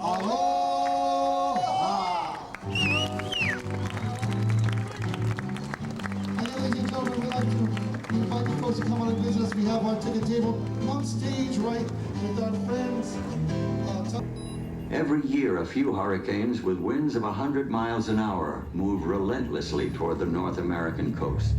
Aloha! And ladies and gentlemen, we'd like to invite the folks to come out and visit us. We have our ticket table on stage right with our friends. Every year, a few hurricanes with winds of 100 miles an hour move relentlessly toward the North American coast.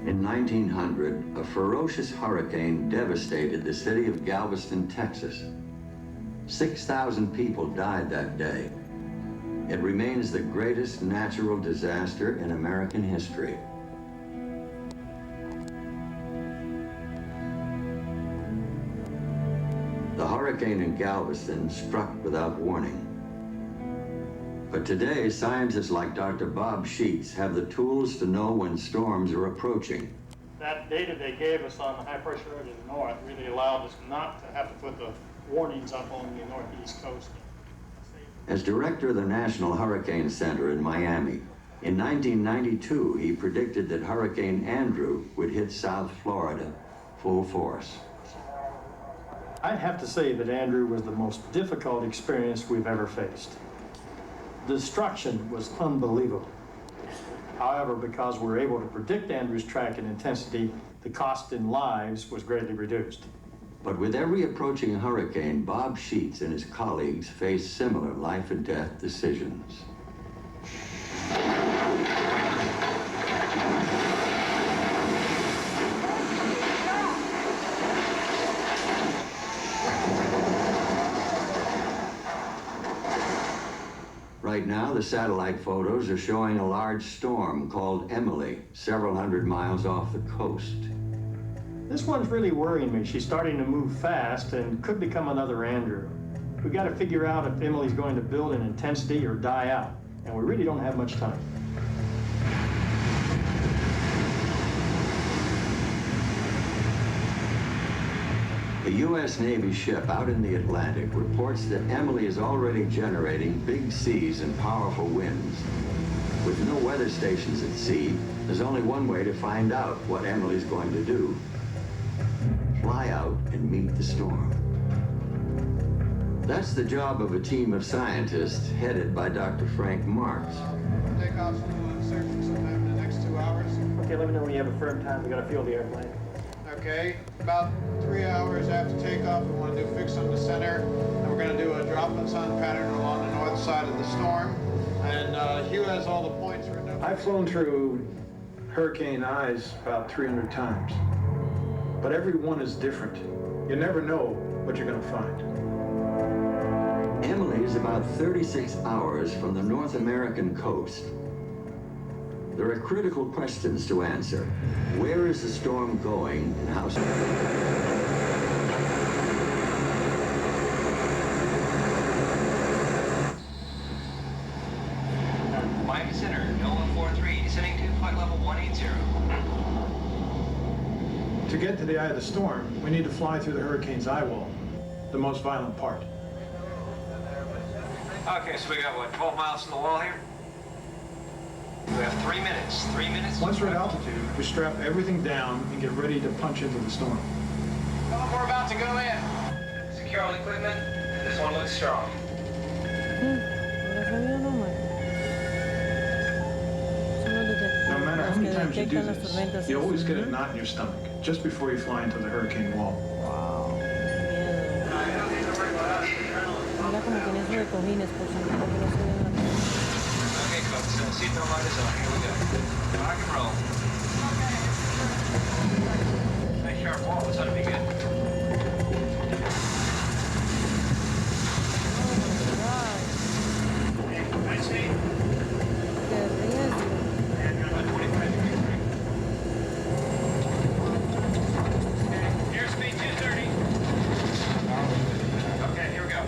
In 1900, a ferocious hurricane devastated the city of Galveston, Texas. 6,000 people died that day. It remains the greatest natural disaster in American history. The hurricane in Galveston struck without warning. But today, scientists like Dr. Bob Sheets have the tools to know when storms are approaching. That data they gave us on the high pressure area to the north really allowed us not to have to put the warnings up on the northeast coast. As director of the National Hurricane Center in Miami, in 1992, he predicted that Hurricane Andrew would hit South Florida full force. I'd have to say that Andrew was the most difficult experience we've ever faced. The destruction was unbelievable. However, because we were able to predict Andrew's track and intensity, the cost in lives was greatly reduced. But with every approaching hurricane, Bob Sheets and his colleagues faced similar life and death decisions. Right now, the satellite photos are showing a large storm called Emily, several hundred miles off the coast. This one's really worrying me. She's starting to move fast and could become another Andrew. We got to figure out if Emily's going to build in intensity or die out, and we really don't have much time. The U.S. Navy ship out in the Atlantic reports that Emily is already generating big seas and powerful winds. With no weather stations at sea, there's only one way to find out what Emily's going to do. Fly out and meet the storm. That's the job of a team of scientists headed by Dr. Frank Marks. Takeoff's a little uncertain sometime in the next 2 hours. Okay, let me know when you have a firm time. We got to fuel the airplane. Okay, about 3 hours after takeoff, we want to do fix on the center, and we're going to do a drop-in sun pattern along the north side of the storm. And Hugh has all the points written up. I've flown through hurricane eyes about 300 times, but every one is different. You never know what you're going to find. Emily is about 36 hours from the North American coast. There are critical questions to answer. Where is the storm going and how soon? Miami Center, Nova 43, descending to flight level 180. To get to the eye of the storm, we need to fly through the hurricane's eye wall, the most violent part. Okay, so we got, what, 12 miles from the wall here? We have 3 minutes. 3 minutes? Once we're at altitude, we strap everything down and get ready to punch into the storm. We're about to go in. Secure all equipment. This one looks strong. No matter how many times you do this, you always get a knot in your stomach just before you fly into the hurricane wall. Okay, folks, seatbelt light is on. Here we go. Rock and roll. Nice sharp wall. This ought to be good. Nice speed. And you're about 25 degrees, right? Okay, airspeed 230. Okay, here we go.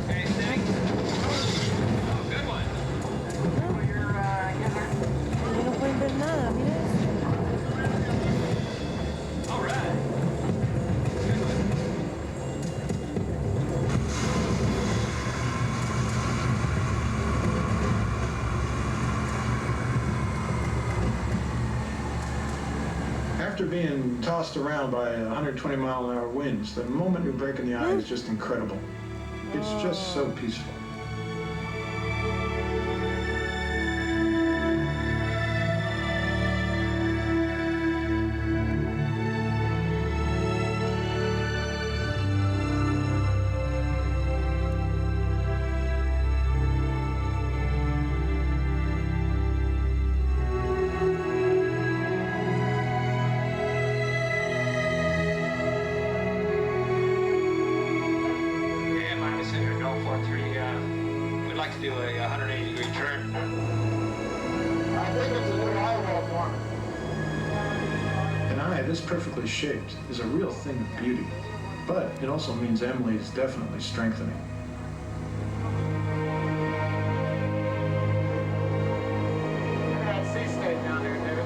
Okay, steady. Oh, good one. Your After being tossed around by 120-mile-an-hour winds, the moment you break in the eye is just incredible. It's just so peaceful. We'd like to do a 180-degree turn. I think it's a new eyewall for me. An eye this perfectly shaped is a real thing of beauty, but it also means Emily is definitely strengthening. Look at that sea state down there, David.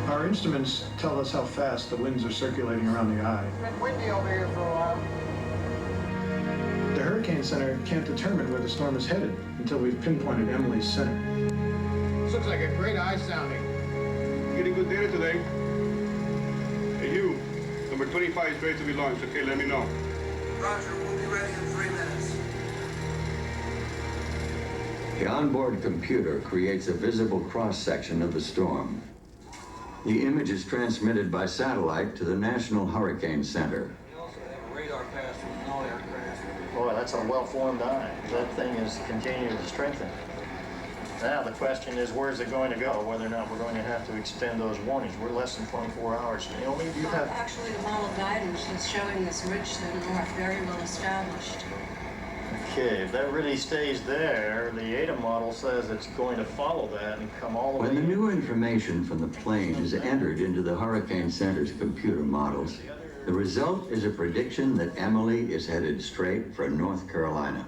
Our instruments tell us how fast the winds are circulating around the eye. It's been windy over here for a while. The Hurricane Center can't determine where the storm is headed until we've pinpointed Emily's center. This looks like a great eye sounding. Getting good data today. Hey, you. Number 25 is ready to be launched. Okay, let me know. Roger, we'll be ready in 3 minutes. The onboard computer creates a visible cross-section of the storm. The image is transmitted by satellite to the National Hurricane Center. We also have a radar pass from no aircraft. Boy, that's a well-formed eye. That thing is continuing to strengthen. Now, the question is, where's it going to go? Whether or not we're going to have to extend those warnings. We're less than 24 hours. Naomi, do you have... Actually, the model guidance is showing this ridge to the north very well established. Okay, if that really stays there, the ADA model says it's going to follow that and come all the way... When the new information from the plane is entered into the Hurricane Center's computer models, the result is a prediction that Emily is headed straight for North Carolina.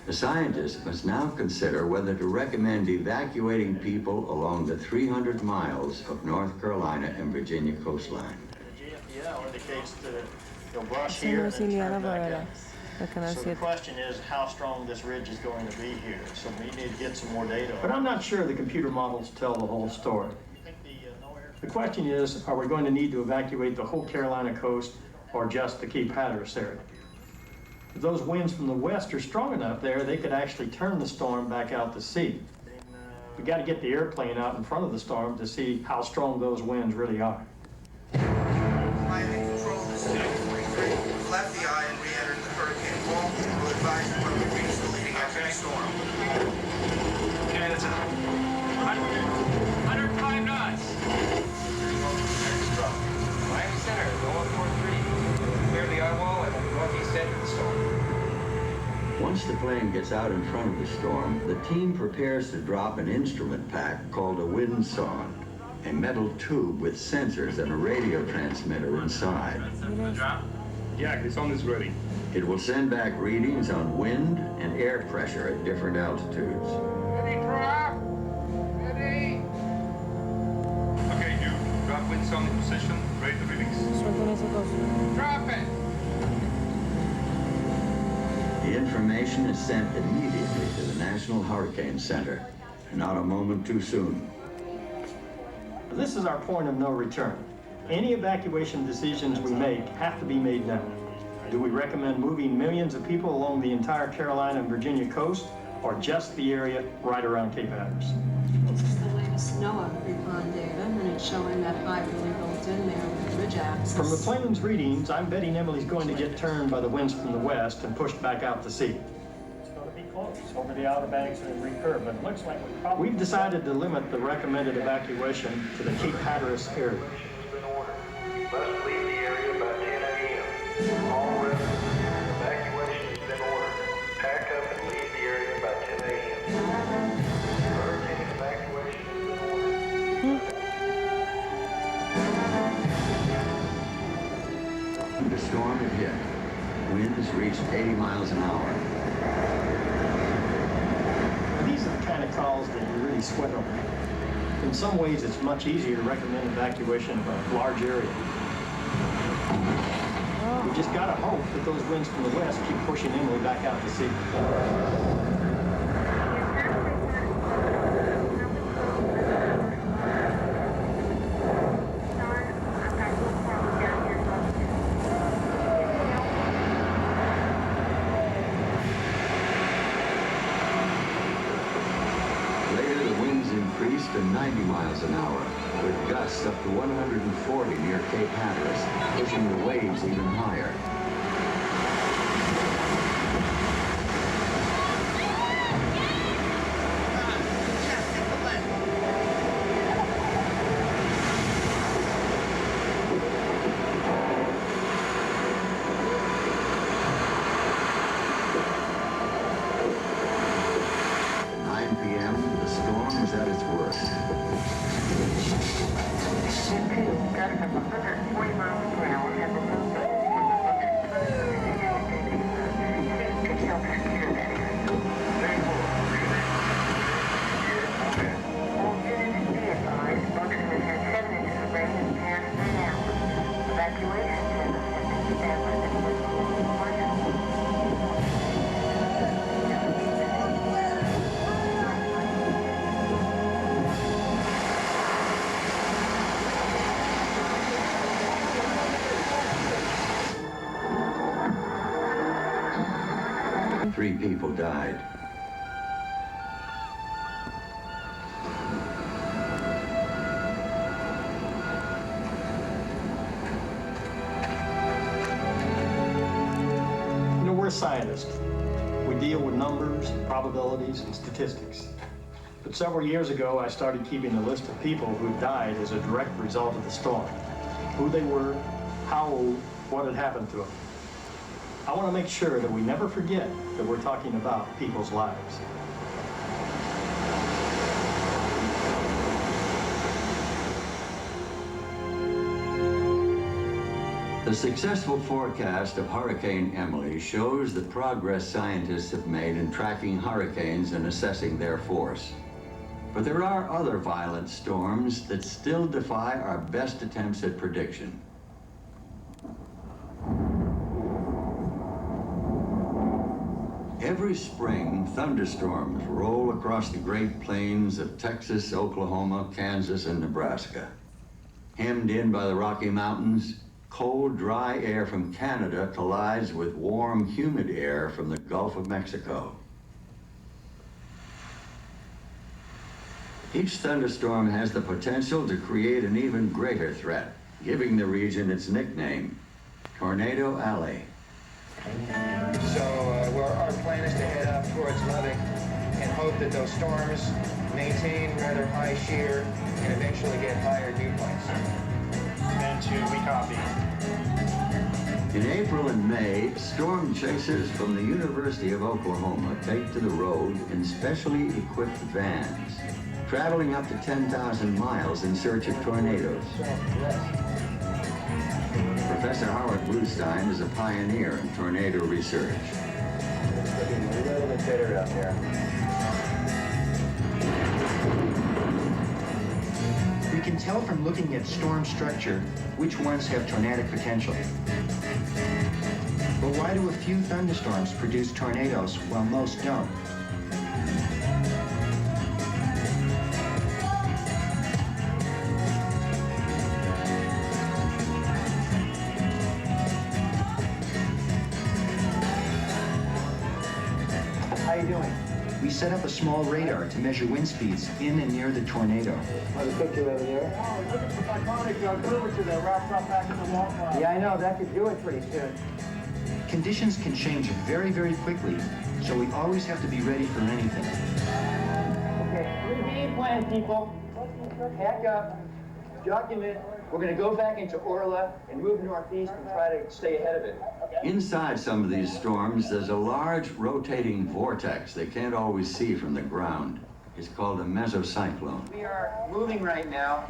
The scientists must now consider whether to recommend evacuating people along the 300 miles of North Carolina and Virginia coastline. The GFDL indicates that it'll brush here and then turn back up. So the question is how strong this ridge is going to be here. So we need to get some more data. But I'm not sure the computer models tell the whole story. The question is, are we going to need to evacuate the whole Carolina coast or just the Cape Hatteras area? If those winds from the west are strong enough there, they could actually turn the storm back out to sea. We got to get the airplane out in front of the storm to see how strong those winds really are. Miami Control, this is 943. We've left the eye and re-entered the hurricane wall. We'll advise you when we reach the leading edge of the storm. Okay, that's 105 knots. Miami Center, 143. Clear the eye wall and the northeast edge of the storm. Once the plane gets out in front of the storm, the team prepares to drop an instrument pack called a windsong, a metal tube with sensors and a radio transmitter inside. Yeah, the sound is ready. It will send back readings on wind and air pressure at different altitudes. Ready, drop! Ready! Okay, you. Drop wind sound in position. Ready to release. Drop it! The information is sent immediately to the National Hurricane Center, not a moment too soon. This is our point of no return. Any evacuation decisions we make have to be made now. Do we recommend moving millions of people along the entire Carolina and Virginia coast, or just the area right around Cape Hatteras? This is the latest NOAA recon data, and it's showing that high really built in there with the ridge axis. From the plane's readings, I'm betting Emily's going to get turned by the winds from the west and pushed back out to sea. It's going to be close over the Outer Banks and recurve, but it looks like we've decided to limit the recommended evacuation to the Cape Hatteras area. Must leave the area by 10 a.m. All residents, evacuation has been ordered. Pack up and leave the area by 10 a.m. Hurricane evacuation has been ordered. The storm had hit. Winds reached 80 miles an hour. These are the kind of calls that you really sweat over. In some ways, it's much easier to recommend evacuation of a large area. We just gotta hope that those winds from the west keep pushing Emily back out to sea. increased to 90 miles an hour, with gusts up to 140 near Cape Hatteras, pushing the waves even higher. Three people died. You know, we're scientists. We deal with numbers, probabilities, and statistics. But several years ago, I started keeping a list of people who died as a direct result of the storm. Who they were, how old, what had happened to them. I want to make sure that we never forget that we're talking about people's lives. The successful forecast of Hurricane Emily shows the progress scientists have made in tracking hurricanes and assessing their force. But there are other violent storms that still defy our best attempts at prediction. Every spring, thunderstorms roll across the Great Plains of Texas, Oklahoma, Kansas, and Nebraska. Hemmed in by the Rocky Mountains, cold, dry air from Canada collides with warm, humid air from the Gulf of Mexico. Each thunderstorm has the potential to create an even greater threat, giving the region its nickname, Tornado Alley. So our plan is to head up towards Lubbock and hope that those storms maintain rather high shear and eventually get higher dew points. And we copy. In April and May, storm chasers from the University of Oklahoma take to the road in specially equipped vans, traveling up to 10,000 miles in search of tornadoes. Professor Howard Bluestein is a pioneer in tornado research. It's looking a little bit better out there. We can tell from looking at storm structure which ones have tornadic potential. But why do a few thunderstorms produce tornadoes while most don't? How you doing? We set up a small radar to measure wind speeds in and near the tornado. Oh, the picture over there? Oh, look at the iconic curvature that wraps up back in the wall. Yeah, I know. That could do it pretty soon. Conditions can change very, very quickly, so we always have to be ready for anything. Okay, game plan, people. Pack up, document. We're going to go back into Orla and move northeast and try to stay ahead of it. Inside some of these storms, there's a large rotating vortex they can't always see from the ground. It's called a mesocyclone. We are moving right now.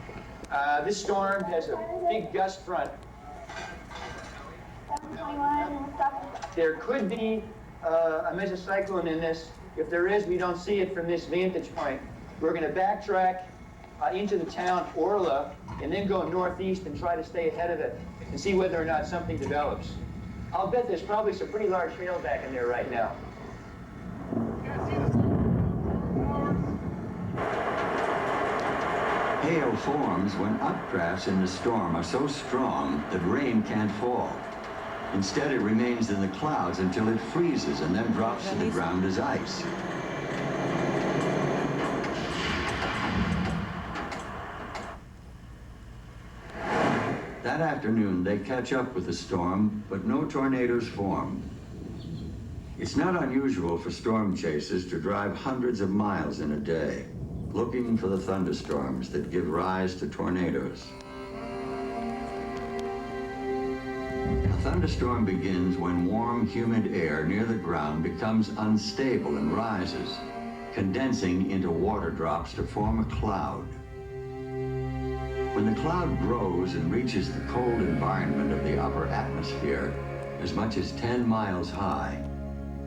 This storm has a big gust front. There could be a mesocyclone in this. If there is, we don't see it from this vantage point. We're going to backtrack into the town Orla and then go northeast and try to stay ahead of it and see whether or not something develops. I'll bet there's probably some pretty large hail back in there right now. Hail forms when updrafts in the storm are so strong that rain can't fall. Instead, it remains in the clouds until it freezes and then drops to the ground as ice. That afternoon, they catch up with the storm, but no tornadoes form. It's not unusual for storm chasers to drive hundreds of miles in a day, looking for the thunderstorms that give rise to tornadoes. A thunderstorm begins when warm, humid air near the ground becomes unstable and rises, condensing into water drops to form a cloud. When the cloud grows and reaches the cold environment of the upper atmosphere, as much as 10 miles high,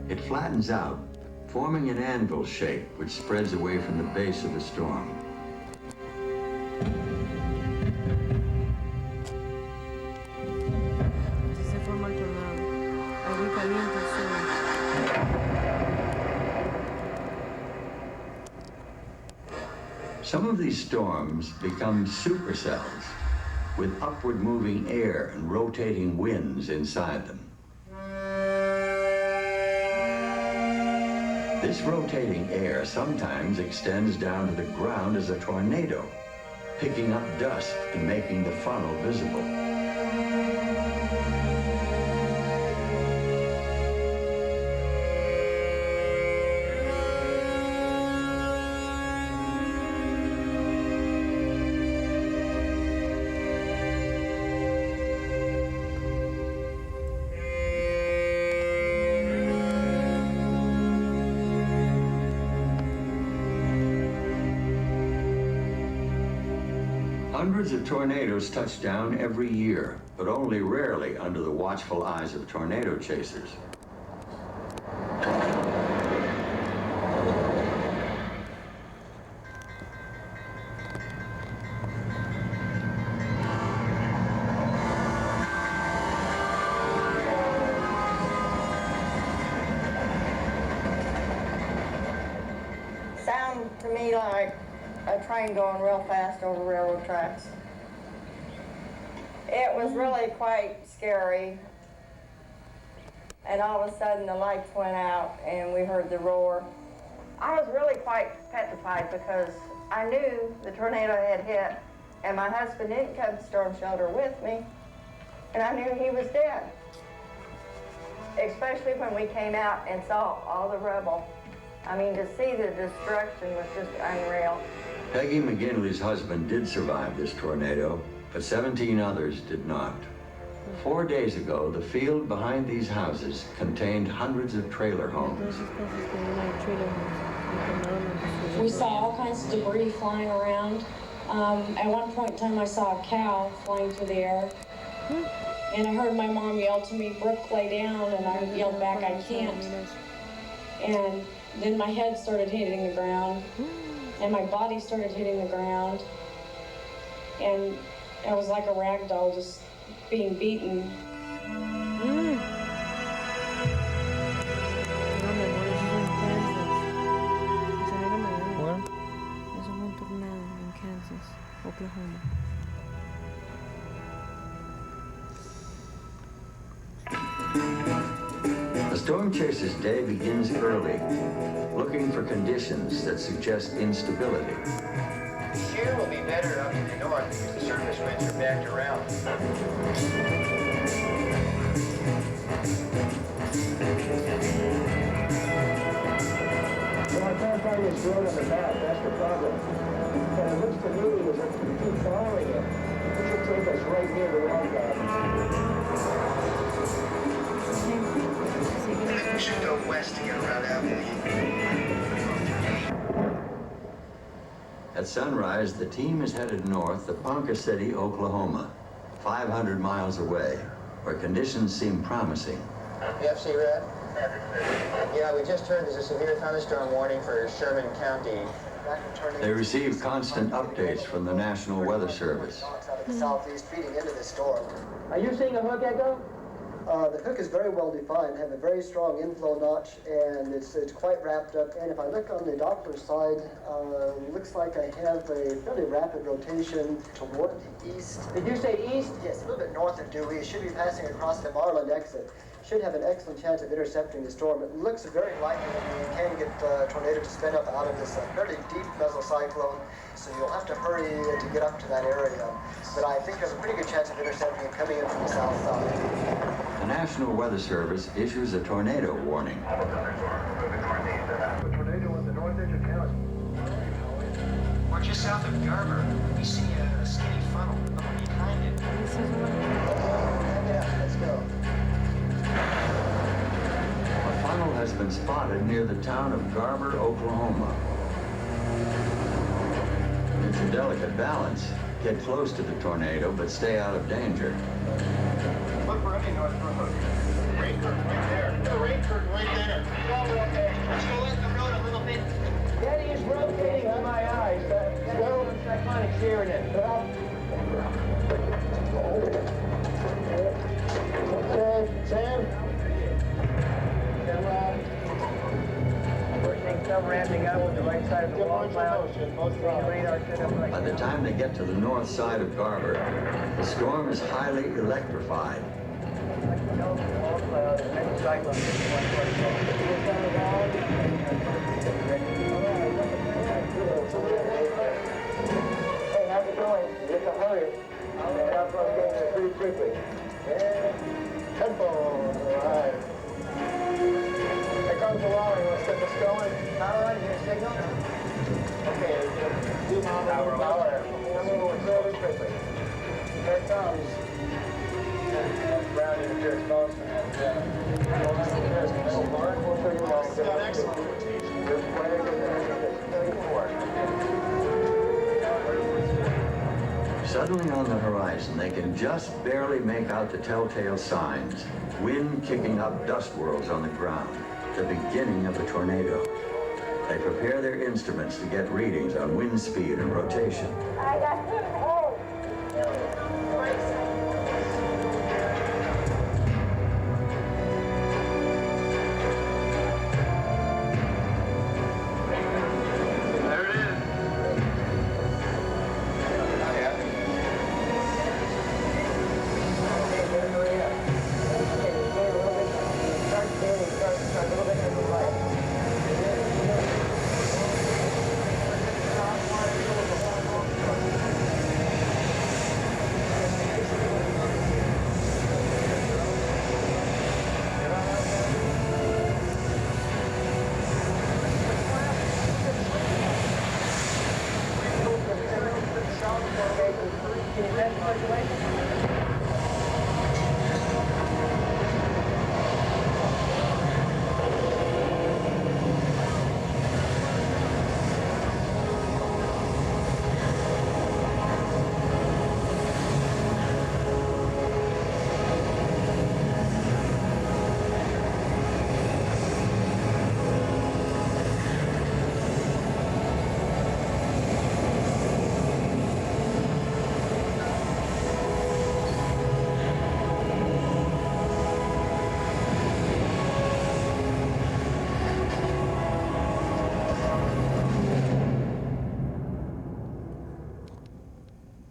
it flattens out, forming an anvil shape which spreads away from the base of the storm. Some of these storms become supercells with upward moving air and rotating winds inside them. This rotating air sometimes extends down to the ground as a tornado, picking up dust and making the funnel visible. Hundreds of tornadoes touch down every year, but only rarely under the watchful eyes of tornado chasers. Sound to me like a train going real fast over railroad tracks. It was really quite scary. And all of a sudden the lights went out and we heard the roar. I was really quite petrified because I knew the tornado had hit and my husband didn't come to storm shelter with me and I knew he was dead. Especially when we came out and saw all the rubble. I mean, to see the destruction was just unreal. Peggy McGinley's husband did survive this tornado, but 17 others did not. 4 days ago, the field behind these houses contained hundreds of trailer homes. We saw all kinds of debris flying around. At one point in time, I saw a cow flying through the air. And I heard my mom yell to me, "Brooke, lay down," and I yelled back, "I can't." And then my head started hitting the ground. And my body started hitting the ground. And I was like a rag doll just being beaten. The storm chaser's day begins early, looking for conditions that suggest instability. Shear will be better up to the north because the surface winds are backed around. Well, I can't find this road on the map, that's the problem. And it looks to me as if we keep following it. This will take us right near the wildcat. We should go west to get around Abilene. At sunrise, the team is headed north to Ponca City, Oklahoma, 500 miles away, where conditions seem promising. FC Red? Yeah, we just heard there's a severe thunderstorm warning for Sherman County. They receive constant updates from the National Weather Service. Southeast feeding into the storm. Are you seeing a hook echo? The hook is very well defined, have a very strong inflow notch, and it's quite wrapped up. And if I look on the Doppler side, looks like I have a fairly rapid rotation toward the east. Did you say east? Yes, a little bit north of Dewey. It should be passing across the Marlin exit. should have an excellent chance of intercepting the storm. It looks very likely that we can get the tornado to spin up out of this fairly deep mesocyclone, so you'll have to hurry to get up to that area. But I think there's a pretty good chance of intercepting it coming in from the south side. The National Weather Service issues a tornado warning. Tornado in the north edge of town. We're just south of Garber. We see a skinny funnel behind it. Yeah, let's go. A funnel has been spotted near the town of Garber, Oklahoma. It's a delicate balance. Get close to the tornado, but stay out of danger. Look for any north road. Rain curtain right there. The rain curtain right there. Let's go in the road a little bit. Daddy is rotating on my eyes. Go cyclonic shear in it. Okay, Sam? We're seeing some ramping up on the right side of the wall cloud. By the time they get to the north side of Garber, the storm is highly electrified. Hey, how's it going? You have to hurry. That's why I'm getting there pretty quickly. Tempo, all right. Here comes the lorry. Let's get this going. All right, you signal? Okay, zoom out a little power. I'm going really quickly. Here it comes. Ground interference most. Got excellent rotation. Suddenly on the horizon, they can just barely make out the telltale signs. Wind kicking up dust whirls on the ground. The beginning of a tornado. They prepare their instruments to get readings on wind speed and rotation. I got him home. There it is.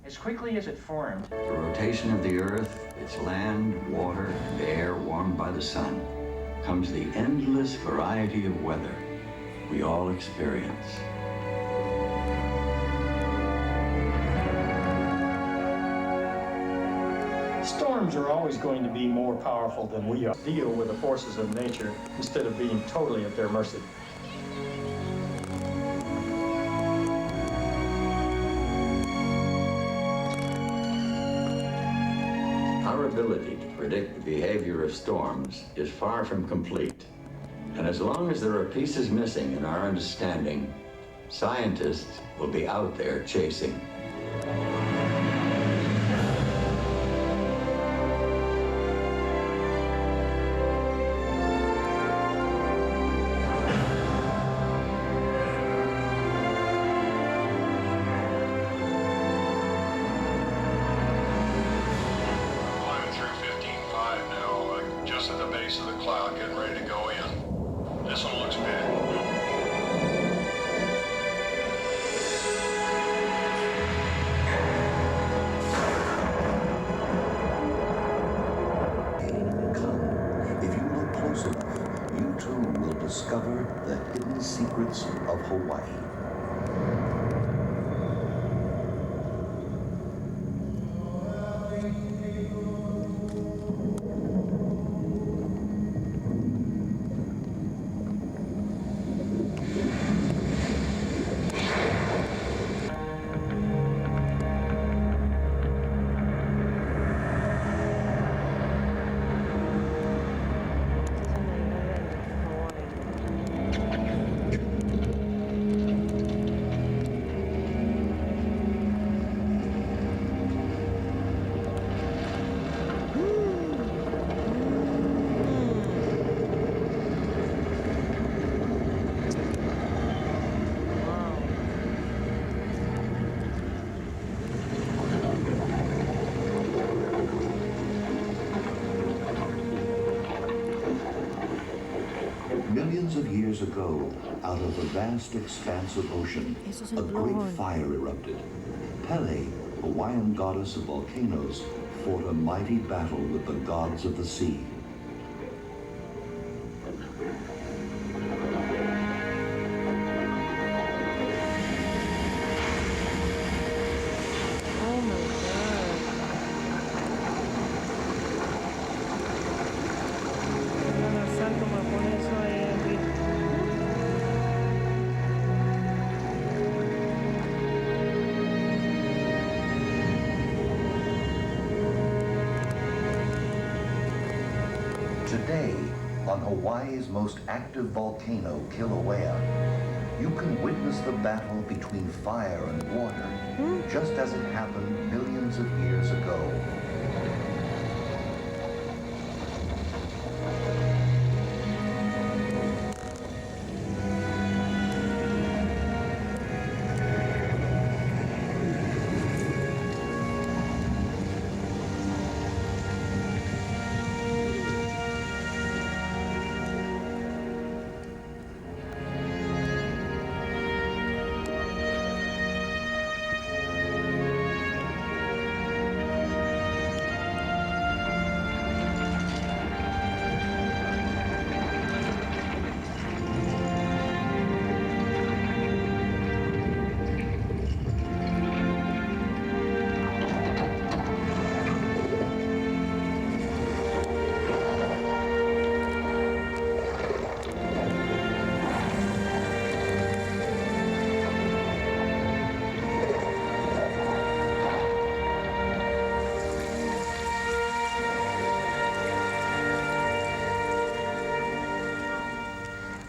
As quickly as it formed, The rotation of the Earth, its land, water, and air warmed by the sun, comes the endless variety of weather we all experience. Storms are always going to be more powerful than we are. Deal with the forces of nature instead of being totally at their mercy. Our ability to predict the behavior of storms is far from complete. And as long as there are pieces missing in our understanding, scientists will be out there chasing. Hawaii. Millions of years ago, out of the vast expanse of ocean, a great fire erupted. Pele, Hawaiian goddess of volcanoes, fought a mighty battle with the gods of the sea. Today, on Hawaii's most active volcano, Kilauea, you can witness the battle between fire and water, just as it happened millions of years ago.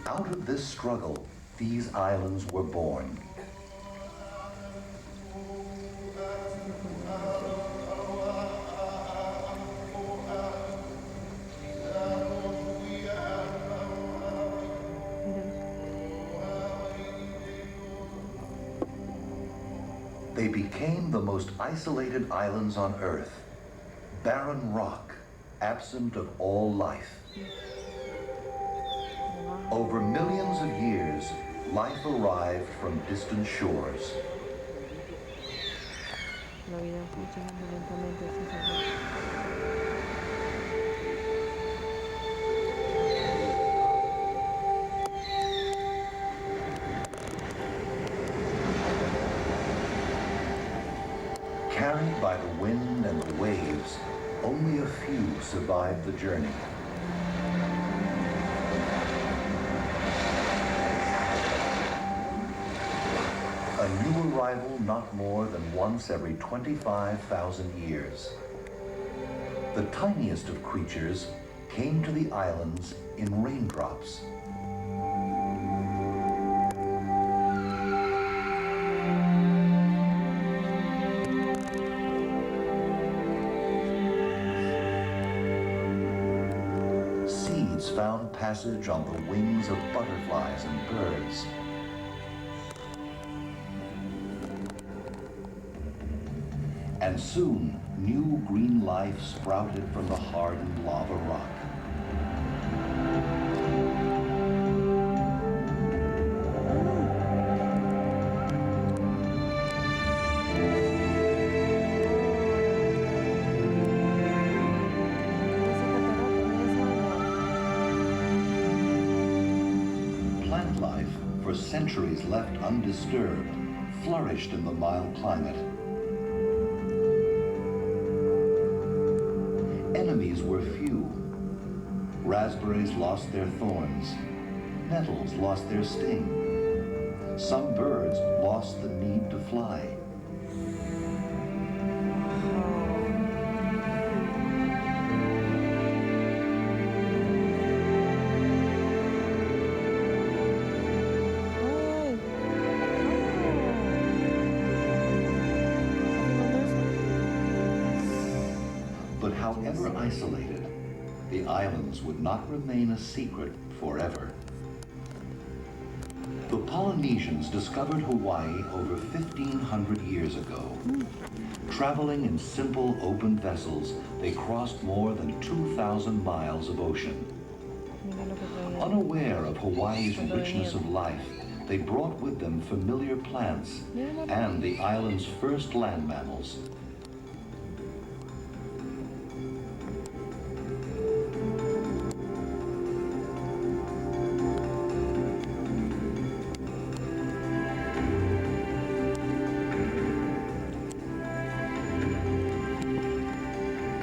Out of this struggle, these islands were born. They became the most isolated islands on Earth, barren rock, absent of all life. Over millions of years, life arrived from distant shores. Carried by the wind and the waves, only a few survived the journey. A new arrival not more than once every 25,000 years. The tiniest of creatures came to the islands in raindrops. Seeds found passage on the wings of butterflies and birds. And soon, new green life sprouted from the hardened lava rock. Plant life, for centuries left undisturbed, flourished in the mild climate. Enemies were few. Raspberries lost their thorns. Nettles lost their sting. Some birds lost the need to fly. But however isolated, the islands would not remain a secret forever. The Polynesians discovered Hawaii over 1,500 years ago. Traveling in simple open vessels, they crossed more than 2,000 miles of ocean. Unaware of Hawaii's richness of life, they brought with them familiar plants and the island's first land mammals.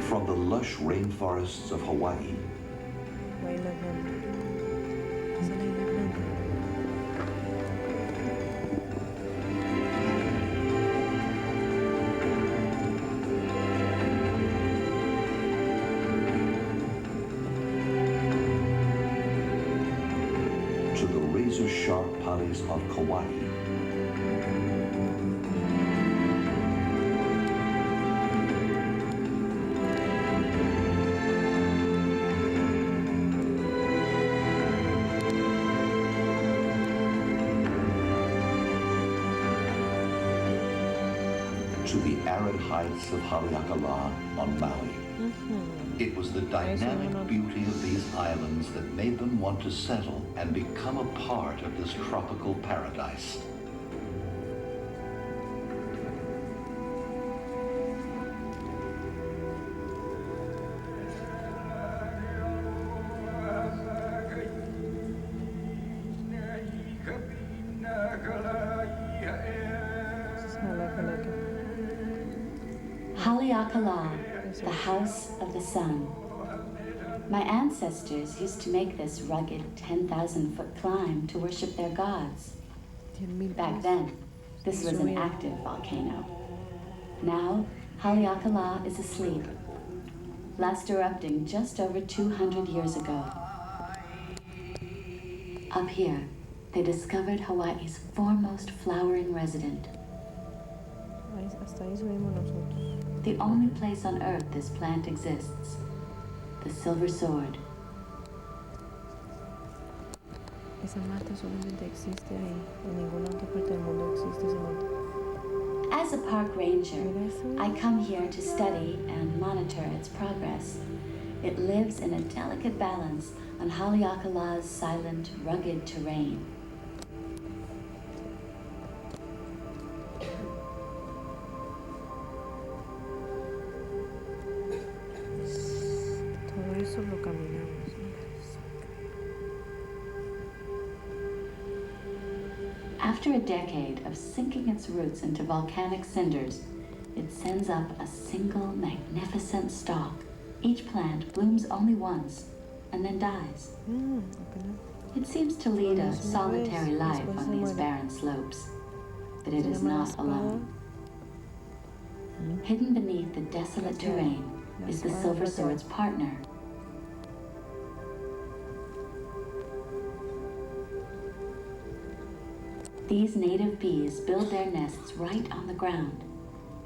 From the lush rainforests of Hawaii to the razor-sharp palis of Kauai. To the arid heights of Haleakala on Maui. It was the dynamic beauty of these islands that made them want to settle and become a part of this tropical paradise. Haleakala, the house of the sun. My ancestors used to make this rugged 10,000-foot climb to worship their gods. Back then, this was an active volcano. Now, Haleakala is asleep, last erupting just over 200 years ago. Up here, they discovered Hawaii's foremost flowering resident. The only place on Earth this plant exists, the silver sword. Esa mata solamente existe ahí, en ninguna otra parte del mundo existe esa mata. As a park ranger, I come here to study and monitor its progress. It lives in a delicate balance on Haleakala's silent, rugged terrain. Todo eso lo caminamos. After a decade of sinking its roots into volcanic cinders, it sends up a single magnificent stalk. Each plant blooms only once and then dies. It seems to lead a solitary life on these barren slopes, but it is not alone. Hidden beneath the desolate terrain is the silver sword's partner. These native bees build their nests right on the ground,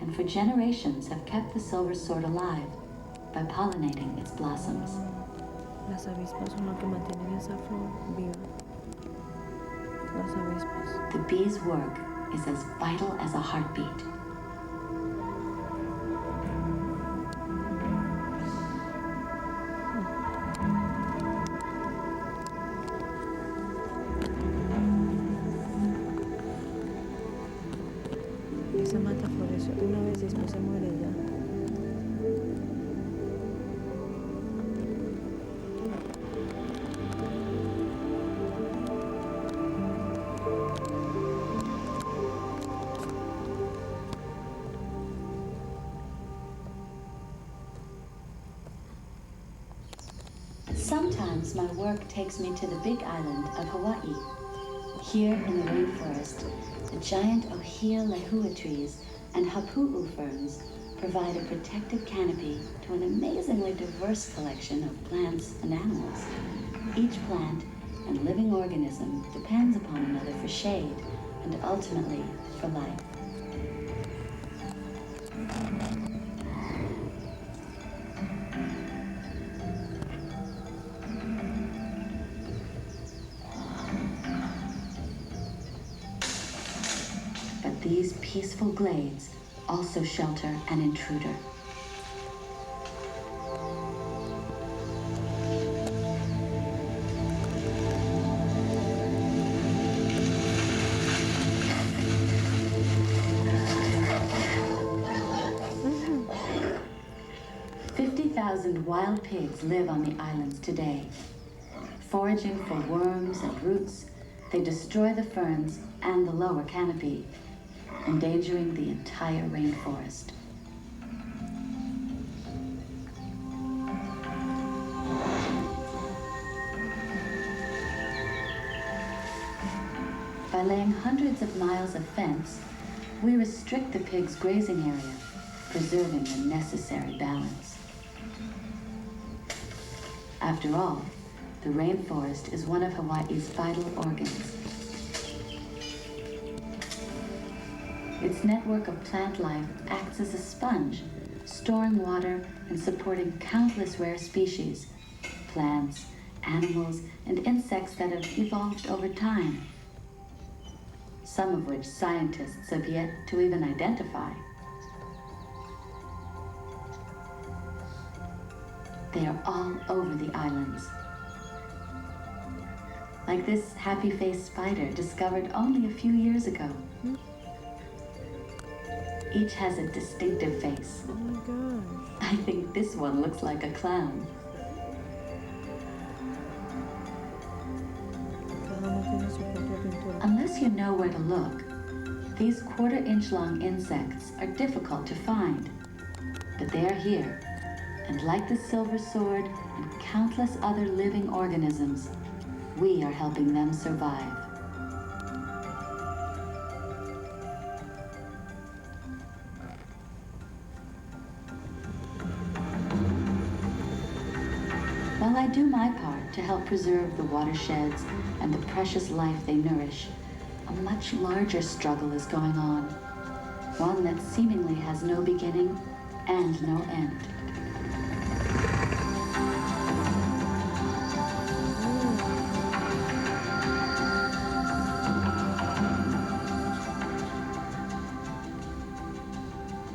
and for generations have kept the silver sword alive by pollinating its blossoms. Las avispas son lo que mantienen esa flor viva. Las avispas. The bee's work is as vital as a heartbeat. Esa mata floreció de una vez y después se muere ya. Sometimes my work takes me to the big island of Hawaii. Here in the rainforest, the giant ohia lehua trees and hapu'u ferns provide a protective canopy to an amazingly diverse collection of plants and animals. Each plant and living organism depends upon another for shade and ultimately for life. But these peaceful glades also shelter an intruder. Wild pigs live on the islands today. Foraging for worms and roots, they destroy the ferns and the lower canopy, endangering the entire rainforest. By laying hundreds of miles of fence, we restrict the pigs' grazing area, preserving the necessary balance. After all, the rainforest is one of Hawaii's vital organs. Its network of plant life acts as a sponge, storing water and supporting countless rare species, plants, animals, and insects that have evolved over time, some of which scientists have yet to even identify. They are all over the islands. Like this happy-faced spider discovered only a few years ago. Each has a distinctive face. Oh my gosh. I think this one looks like a clown. Unless you know where to look, these quarter-inch long insects are difficult to find. But they are here. And like the silver sword and countless other living organisms, we are helping them survive. While I do my part to help preserve the watersheds and the precious life they nourish, a much larger struggle is going on, one that seemingly has no beginning and no end.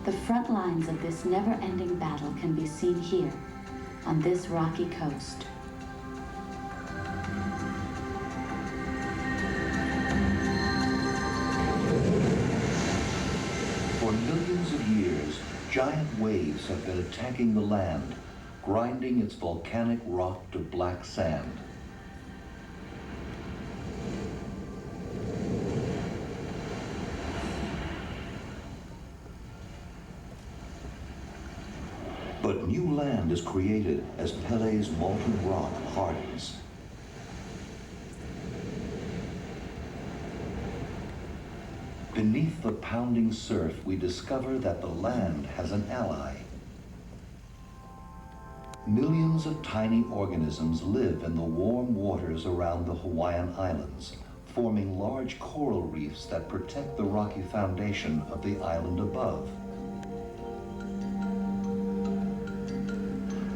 The front lines of this never-ending battle can be seen here, on this rocky coast. For millions of years, giant waves have been attacking the land, grinding its volcanic rock to black sand. But new land is created as Pele's molten rock hardens. Beneath the pounding surf, we discover that the land has an ally. Millions of tiny organisms live in the warm waters around the Hawaiian Islands, forming large coral reefs that protect the rocky foundation of the island above.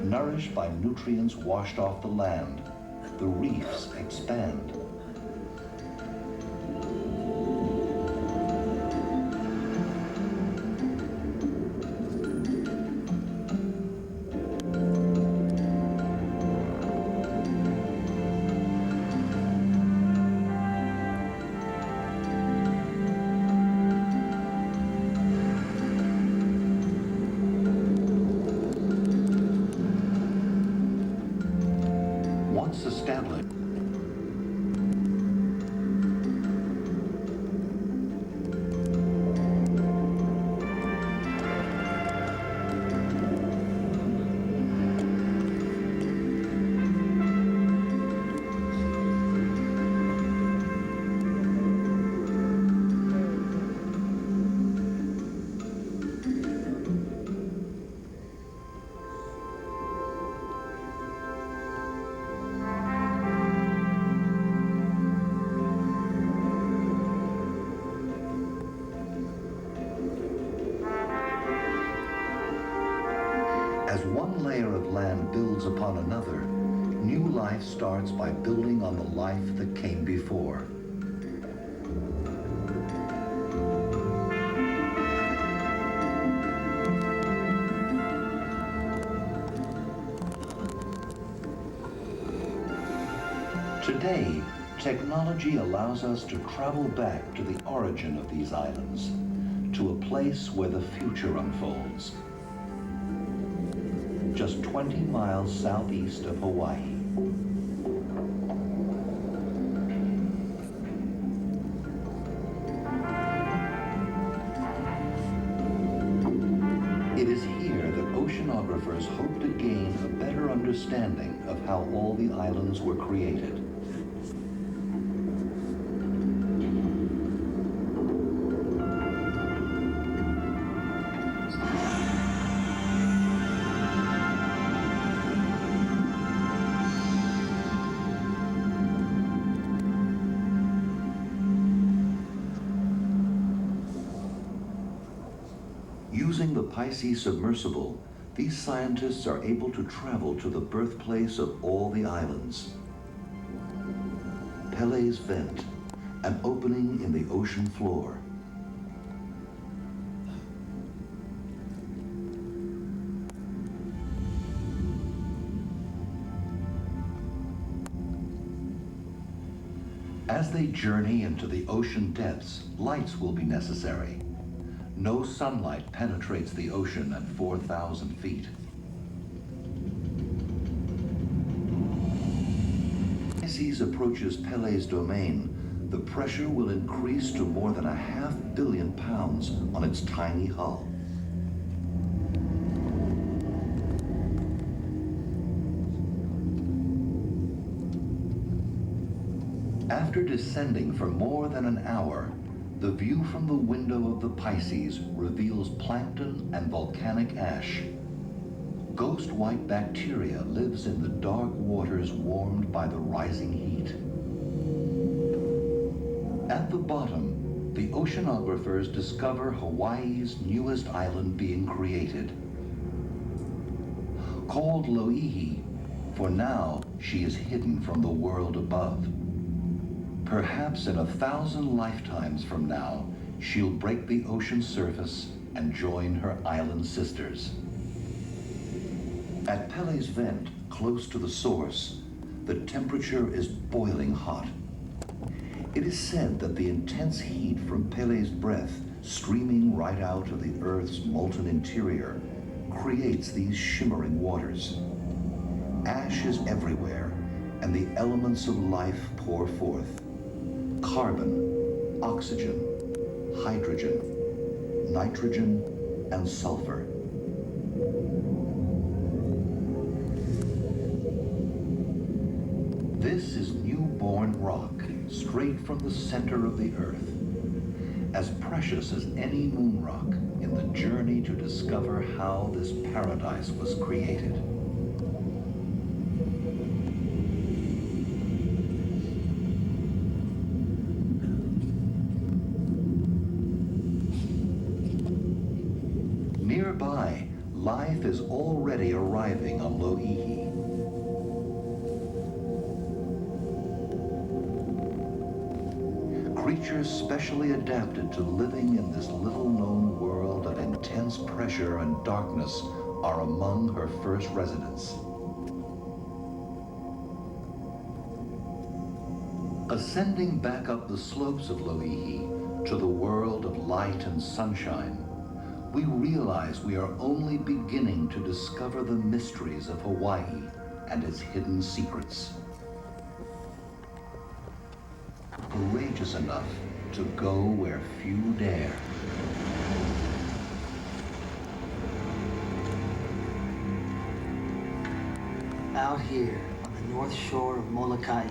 Nourished by nutrients washed off the land, the reefs expand. Established. As one layer of land builds upon another, new life starts by building on the life that came before. Today, technology allows us to travel back to the origin of these islands, to a place where the future unfolds. Just 20 miles southeast of Hawaii. It is here that oceanographers hope to gain a better understanding of how all the islands were created. Using the Pisces submersible, these scientists are able to travel to the birthplace of all the islands. Pele's Vent, an opening in the ocean floor. As they journey into the ocean depths, lights will be necessary. No sunlight penetrates the ocean at 4,000 feet. As Pisces approaches Pele's domain, the pressure will increase to more than 500 million pounds on its tiny hull. After descending for more than an hour, the view from the window of the Pisces reveals plankton and volcanic ash. Ghost white bacteria lives in the dark waters warmed by the rising heat. At the bottom, the oceanographers discover Hawaii's newest island being created. Called Loihi, for now she is hidden from the world above. Perhaps in 1,000 lifetimes from now, she'll break the ocean surface and join her island sisters. At Pele's Vent, close to the source, the temperature is boiling hot. It is said that the intense heat from Pele's breath, streaming right out of the Earth's molten interior, creates these shimmering waters. Ash is everywhere, and the elements of life pour forth. Carbon, oxygen, hydrogen, nitrogen, and sulfur. This is newborn rock, straight from the center of the Earth, as precious as any moon rock in the journey to discover how this paradise was created. Nearby, life is already arriving on Loihi. Creatures specially adapted to living in this little-known world of intense pressure and darkness are among her first residents. Ascending back up the slopes of Loihi to the world of light and sunshine, we realize we are only beginning to discover the mysteries of Hawaii and its hidden secrets. Courageous enough to go where few dare. Out here on the north shore of Molokai,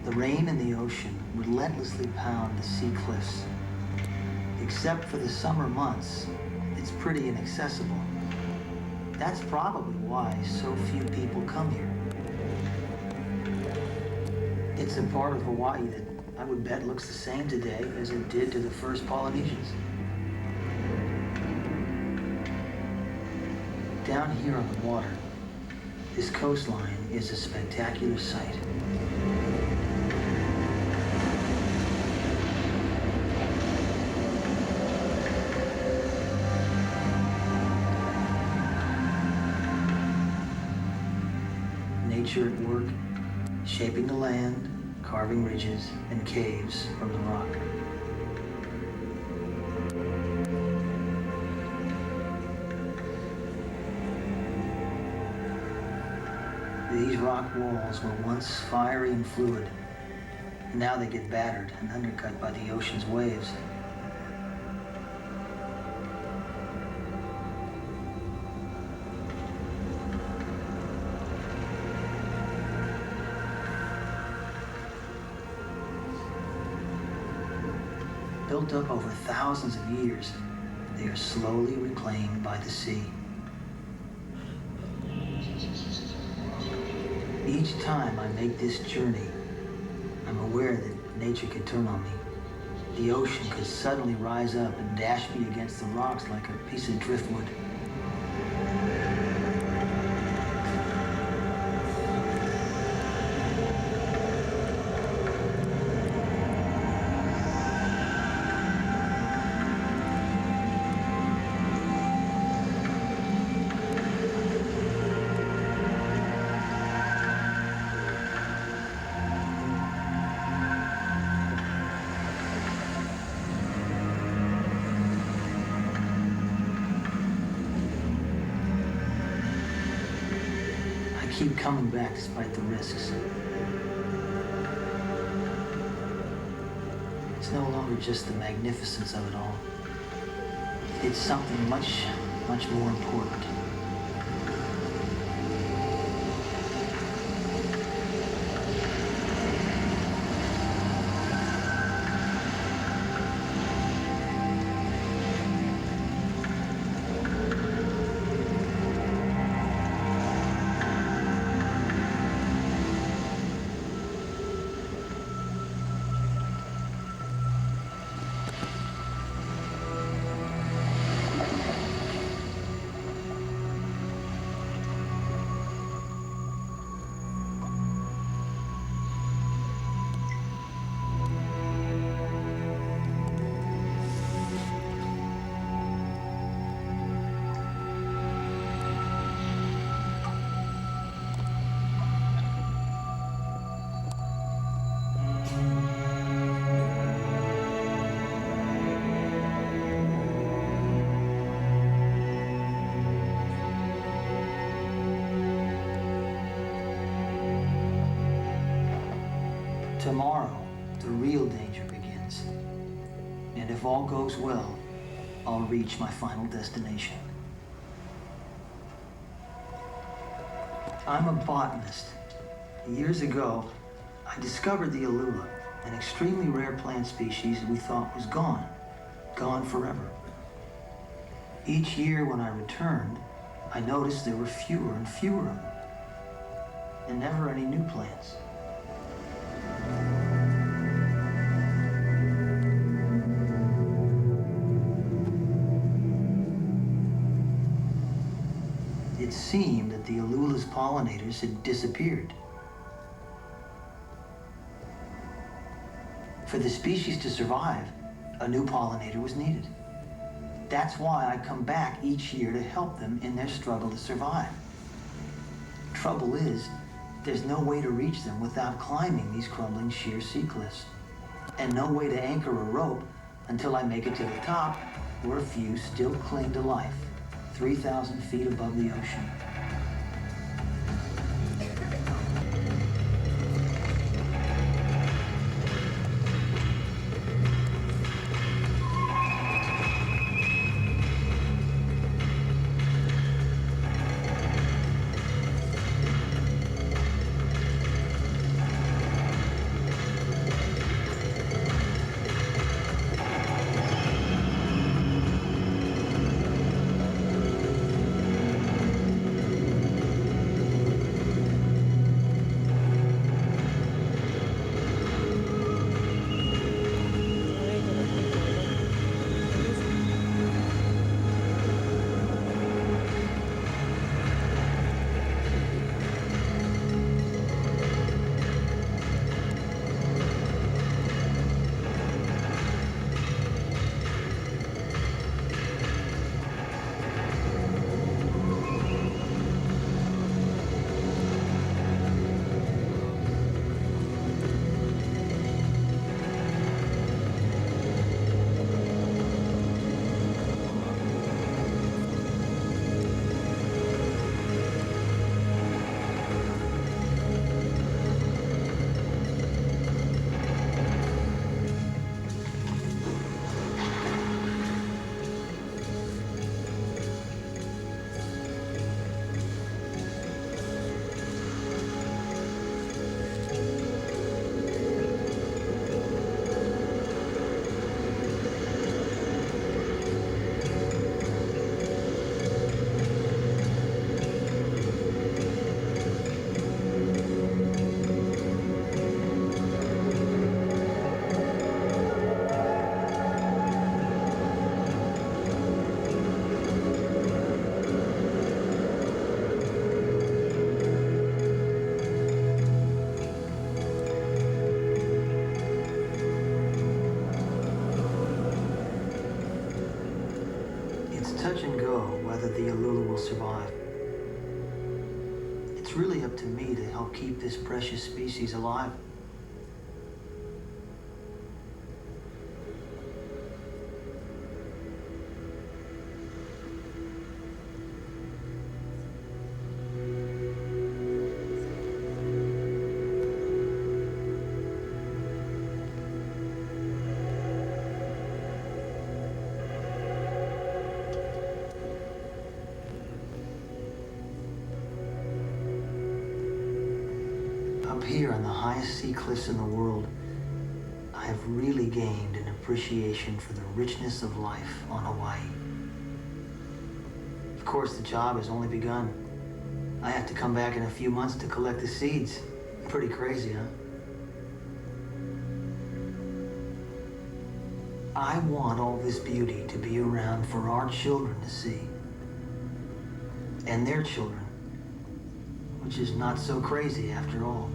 the rain and the ocean relentlessly pound the sea cliffs. Except for the summer months, it's pretty inaccessible. That's probably why so few people come here. It's a part of Hawaii that I would bet looks the same today as it did to the first Polynesians. Down down here on the water, this coastline is a spectacular sight. Nature at work, shaping the land, carving ridges and caves from the rock. These rock walls were once fiery and fluid, and now they get battered and undercut by the ocean's waves. Built up over thousands of years, they are slowly reclaimed by the sea. Each time I make this journey, I'm aware that nature could turn on me. The ocean could suddenly rise up and dash me against the rocks like a piece of driftwood. Keep coming back despite the risks. It's no longer just the magnificence of it all. It's something much, much more important. Tomorrow, the real danger begins. And if all goes well, I'll reach my final destination. I'm a botanist. Years ago, I discovered the alula, an extremely rare plant species we thought was gone forever. Each year when I returned, I noticed there were fewer and fewer of them, and never any new plants. It seemed that the alula's pollinators had disappeared. For the species to survive, a new pollinator was needed. That's why I come back each year to help them in their struggle to survive. Trouble is, there's no way to reach them without climbing these crumbling sheer sea cliffs, and no way to anchor a rope until I make it to the top, where a few still cling to life, 3,000 feet above the ocean. It's touch and go whether the Alula will survive. It's really up to me to help keep this precious species alive. Up here on the highest sea cliffs in the world, I have really gained an appreciation for the richness of life on Hawaii. Of course, the job has only begun. I have to come back in a few months to collect the seeds. Pretty crazy, huh? I want all this beauty to be around for our children to see. And their children, which is not so crazy after all.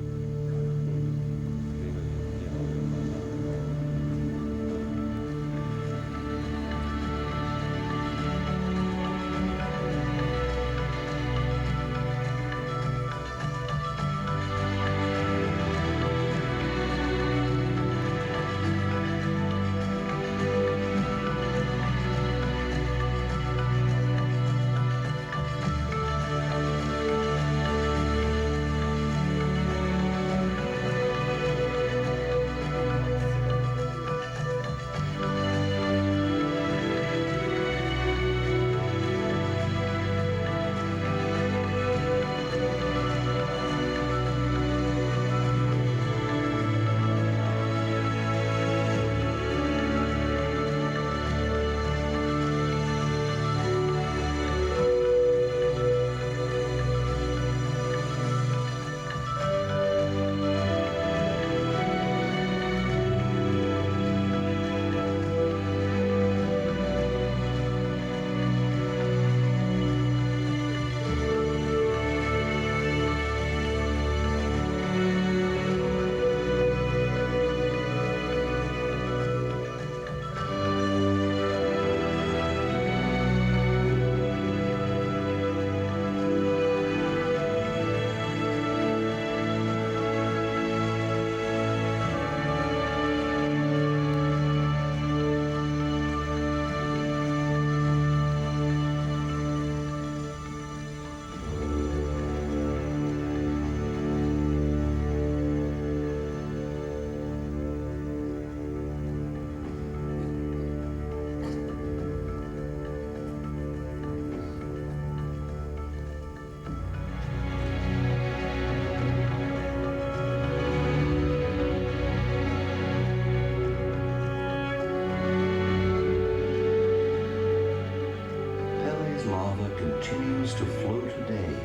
Continues to flow today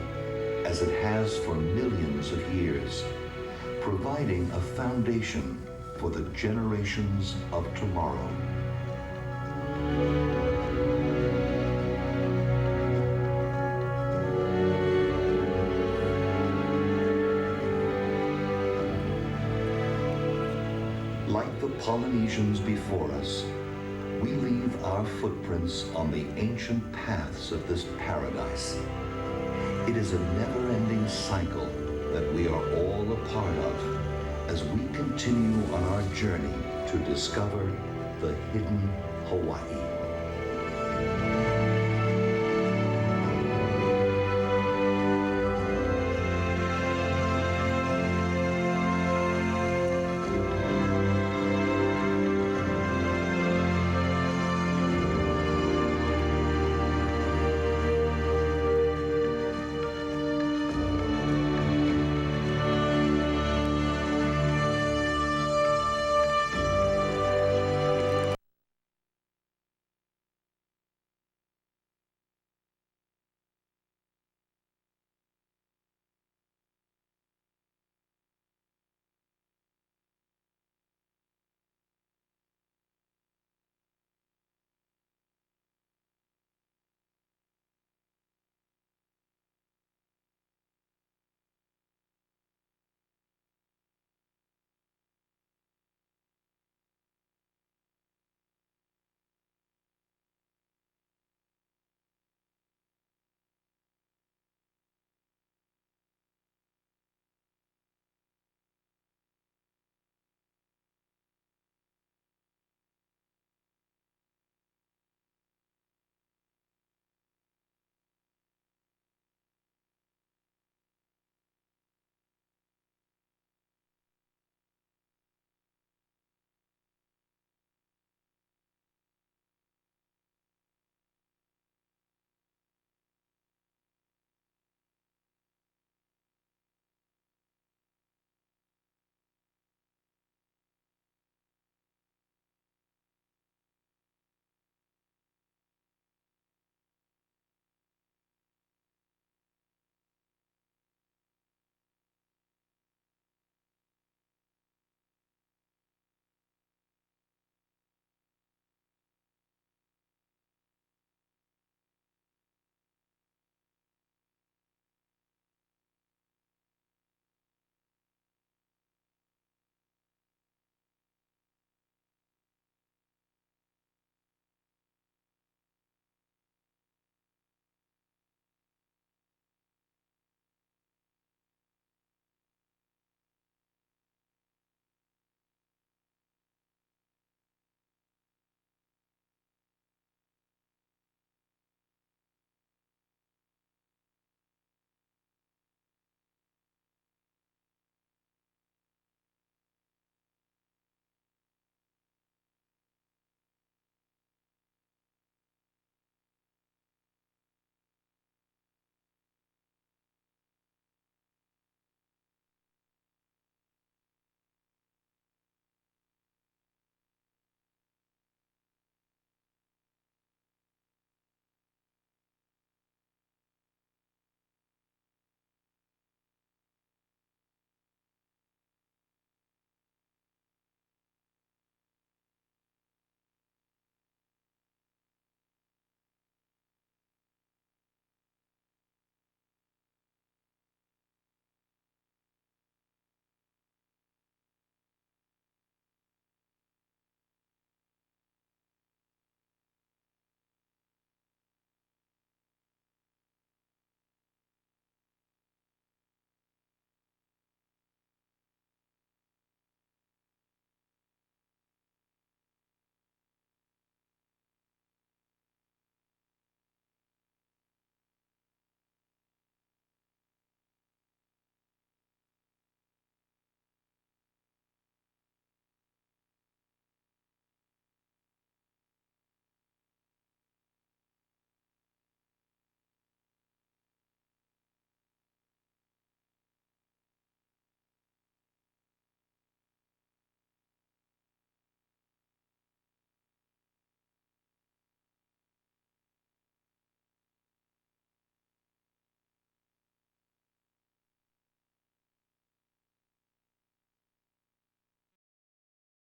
as it has for millions of years, providing a foundation for the generations of tomorrow. Like the Polynesians before us, we leave our footprints on the ancient paths of this paradise. It is a never-ending cycle that we are all a part of as we continue on our journey to discover the hidden Hawaii.